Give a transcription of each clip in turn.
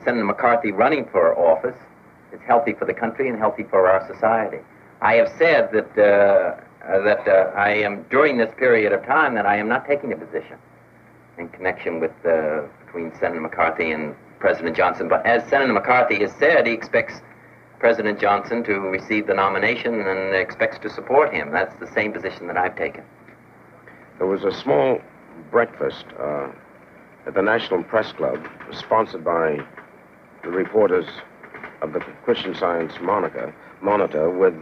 Senator McCarthy running for office is healthy for the country and healthy for our society. I have said that I am, during this period of time, that I am not taking a position in connection with between Senator McCarthy and President Johnson. But as Senator McCarthy has said, he expects President Johnson to receive the nomination and expects to support him. That's the same position that I've taken. There was a small breakfast at the National Press Club, sponsored by the reporters of the Christian Science Monitor with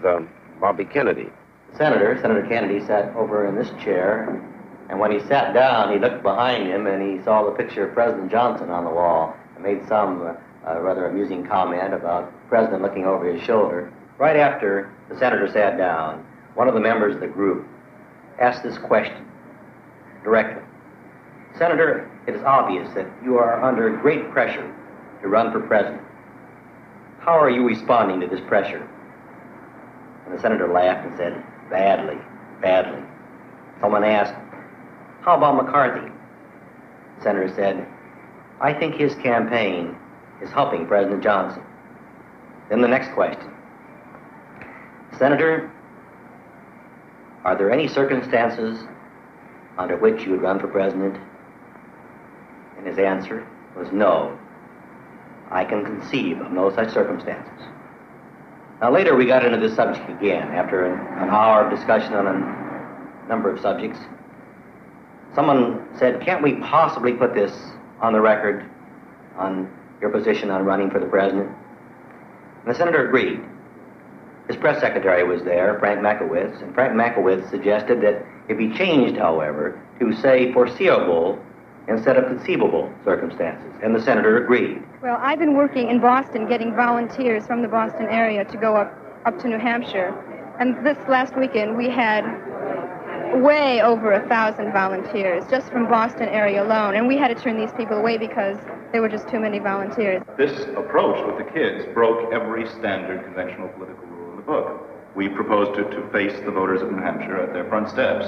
Bobby Kennedy. Senator Kennedy sat over in this chair, and when he sat down, he looked behind him and he saw the picture of President Johnson on the wall and made some rather amusing comment about the President looking over his shoulder. Right after the senator sat down, one of the members of the group asked this question directly. Senator, it is obvious that you are under great pressure to run for president. How are you responding to this pressure? And the senator laughed and said, badly, badly. Someone asked, how about McCarthy? The senator said, I think his campaign is helping President Johnson. Then the next question. Senator, are there any circumstances under which you would run for president? And his answer was no. I can conceive of no such circumstances. Now later we got into this subject again after an hour of discussion on a number of subjects. Someone said, can't we possibly put this on the record on your position on running for the president? And the senator agreed. His press secretary was there, Frank Makowitz, and Frank Makowitz suggested that if he changed, however, to say foreseeable instead of conceivable circumstances, and the senator agreed. Well, I've been working in Boston getting volunteers from the Boston area to go up to New Hampshire, and this last weekend we had way over 1,000 volunteers just from Boston area alone, and we had to turn these people away because there were just too many volunteers. This approach with the kids broke every standard conventional political rule in the book. We proposed to face the voters of New Hampshire at their front steps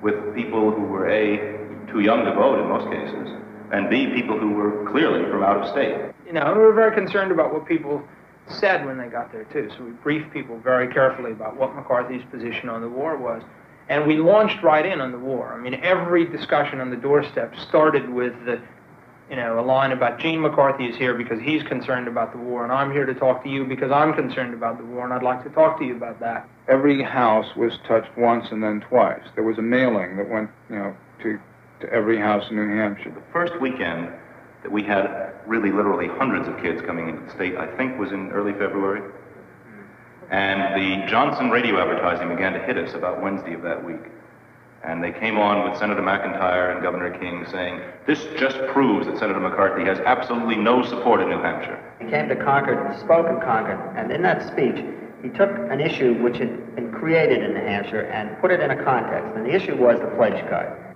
with people who were A, too young to vote in most cases, and B, people who were clearly from out of state. You know, we were very concerned about what people said when they got there, too, so we briefed people very carefully about what McCarthy's position on the war was. And we launched right in on the war. I mean, every discussion on the doorstep started with a line about Gene McCarthy is here because he's concerned about the war, and I'm here to talk to you because I'm concerned about the war, and I'd like to talk to you about that. Every house was touched once and then twice. There was a mailing that went, to every house in New Hampshire. The first weekend that we had really literally hundreds of kids coming into the state, I think was in early February. And the Johnson radio advertising began to hit us about Wednesday of that week. And they came on with Senator McIntyre and Governor King saying, this just proves that Senator McCarthy has absolutely no support in New Hampshire. He came to Concord and spoke in Concord, and in that speech, he took an issue which had been created in New Hampshire and put it in a context, and the issue was the pledge card.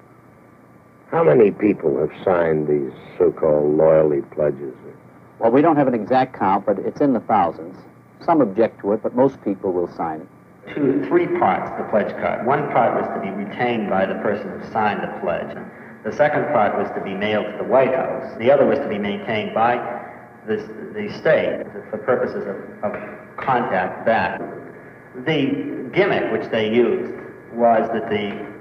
How many people have signed these so-called loyalty pledges? Well, we don't have an exact count, but it's in the thousands. Some object to it, but most people will sign it. Three parts of the pledge card. One part was to be retained by the person who signed the pledge. The second part was to be mailed to the White House. The other was to be maintained by the state for purposes of contact back. The gimmick which they used was that the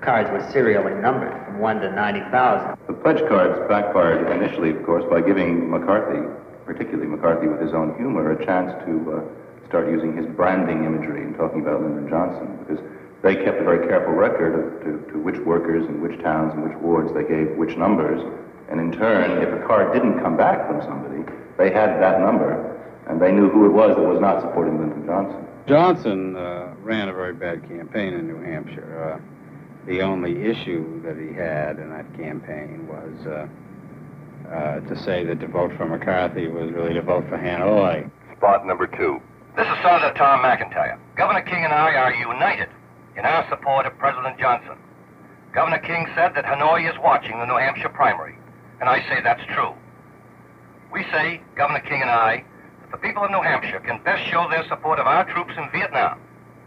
cards were serially numbered from 1 to 90,000. The pledge cards backfired initially, of course, by giving McCarthy, particularly McCarthy with his own humor, a chance to start using his branding imagery and talking about Lyndon Johnson, because they kept a very careful record of to which workers and which towns and which wards they gave which numbers. And in turn, if a card didn't come back from somebody, they had that number, and they knew who it was that was not supporting Lyndon Johnson. Johnson ran a very bad campaign in New Hampshire. The only issue that he had in that campaign was to say that to vote for McCarthy was really to vote for Hanoi. Spot number 2. This is Senator Tom McIntyre. Governor King and I are united in our support of President Johnson. Governor King said that Hanoi is watching the New Hampshire primary, and I say that's true. We say, Governor King and I, that the people of New Hampshire can best show their support of our troops in Vietnam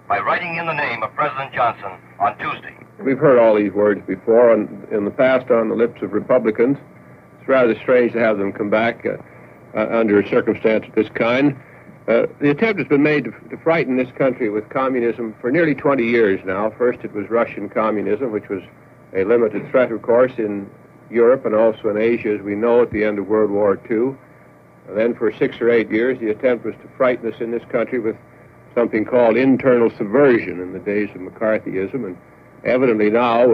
by writing in the name of President Johnson on Tuesday. We've heard all these words before, and in the past on the lips of Republicans. It's rather strange to have them come back. under a circumstance of this kind. The attempt has been made to frighten this country with communism for nearly 20 years now. First it was Russian communism, which was a limited threat, of course, in Europe and also in Asia, as we know, at the end of World War II. And then for 6 or 8 years, the attempt was to frighten us in this country with something called internal subversion in the days of McCarthyism. And evidently now,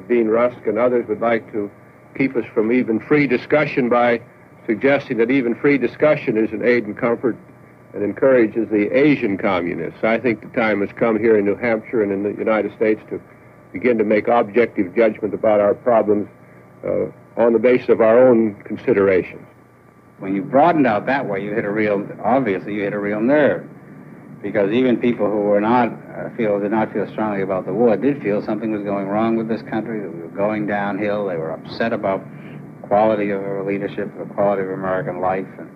Dean Rusk and others would like to keep us from even free discussion by suggesting that even free discussion is an aid and comfort and encourages the Asian communists. I think the time has come here in New Hampshire and in the United States to begin to make objective judgment about our problems on the basis of our own considerations. When you broadened out that way, obviously you hit a real nerve. Because even people who were did not feel strongly about the war did feel something was going wrong with this country, that we were going downhill. They were upset about the quality of our leadership, the quality of American life, and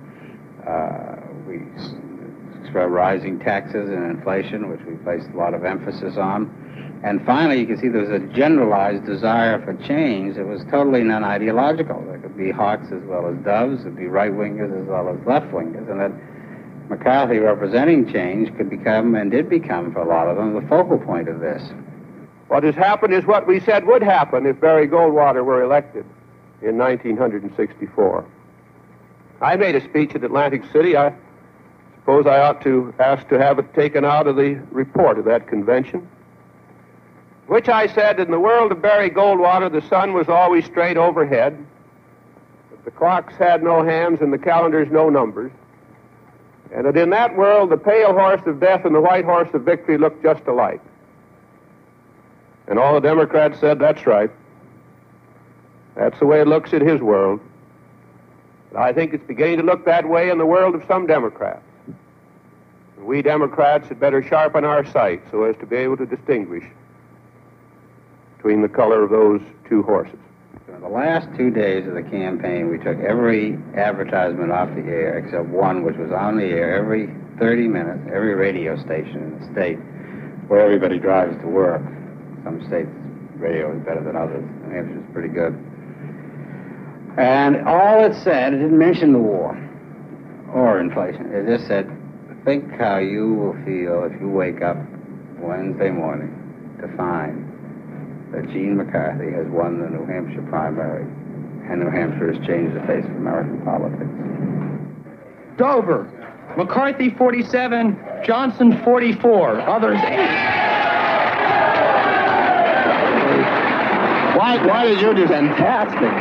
we experienced rising taxes and inflation, which we placed a lot of emphasis on. And finally, you can see there was a generalized desire for change that was totally non-ideological. There could be hawks as well as doves, there could be right-wingers as well as left-wingers, and that McCarthy, representing change, could become, and did become for a lot of them, the focal point of this. What has happened is what we said would happen if Barry Goldwater were elected in 1964. I made a speech at Atlantic City. I suppose I ought to ask to have it taken out of the report of that convention, which I said, in the world of Barry Goldwater, the sun was always straight overhead, but the clocks had no hands and the calendars no numbers, and that in that world the pale horse of death and the white horse of victory looked just alike. And all the Democrats said, that's right. That's the way it looks in his world. But I think it's beginning to look that way in the world of some Democrats. And we Democrats had better sharpen our sight so as to be able to distinguish between the color of those two horses. In the last 2 days of the campaign, we took every advertisement off the air except one, which was on the air every 30 minutes, every radio station in the state where everybody drives to work. Some states' radio is better than others. New Hampshire's pretty good. And all it said, it didn't mention the war or inflation. It just said, think how you will feel if you wake up Wednesday morning to find that Eugene McCarthy has won the New Hampshire primary, and New Hampshire has changed the face of American politics. Dover, McCarthy 47, Johnson 44, others 8. Why did you do fantastic?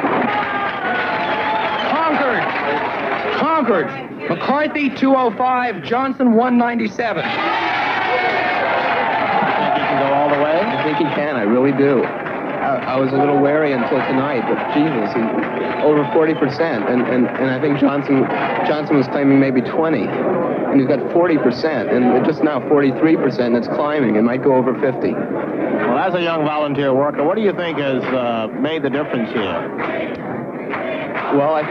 Concord, McCarthy 205, Johnson 197. I think he can, I really do. I was a little wary until tonight, but Jesus, he's over 40%, and I think Johnson was claiming maybe 20, and he's got 40%, and just now 43%, and it's climbing. It might go over 50. Well, as a young volunteer worker, what do you think has made the difference here? Well, I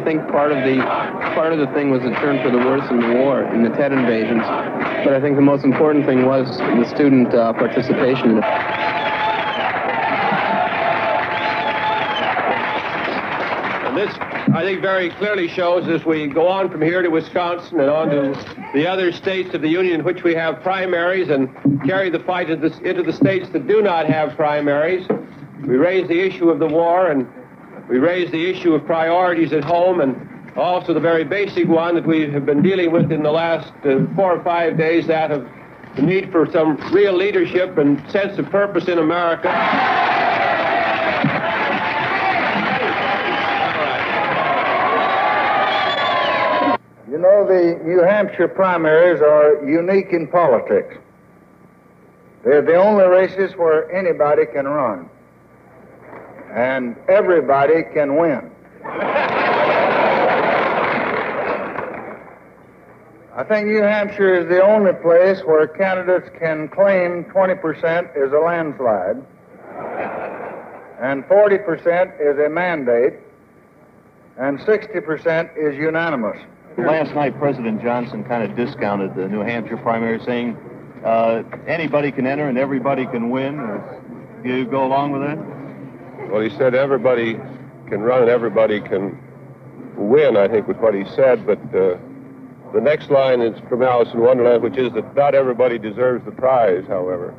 think part of the thing was a turn for the worse in the war, in the Tet invasions. But I think the most important thing was the student participation in it. And this, I think, very clearly shows, as we go on from here to Wisconsin and on to the other states of the Union in which we have primaries and carry the fight into the states that do not have primaries, we raise the issue of the war, and we raise the issue of priorities at home, and also the very basic one that we have been dealing with in the last 4 or 5 days, that of the need for some real leadership and sense of purpose in America. You know, the New Hampshire primaries are unique in politics. They're the only races where anybody can run, and everybody can win. I think New Hampshire is the only place where candidates can claim 20% is a landslide, and 40% is a mandate, and 60% is unanimous. Last night, President Johnson kind of discounted the New Hampshire primary, saying anybody can enter and everybody can win. Do you go along with that? Well, he said everybody can run and everybody can win, I think was what he said, but the next line is from Alice in Wonderland, which is that not everybody deserves the prize, however.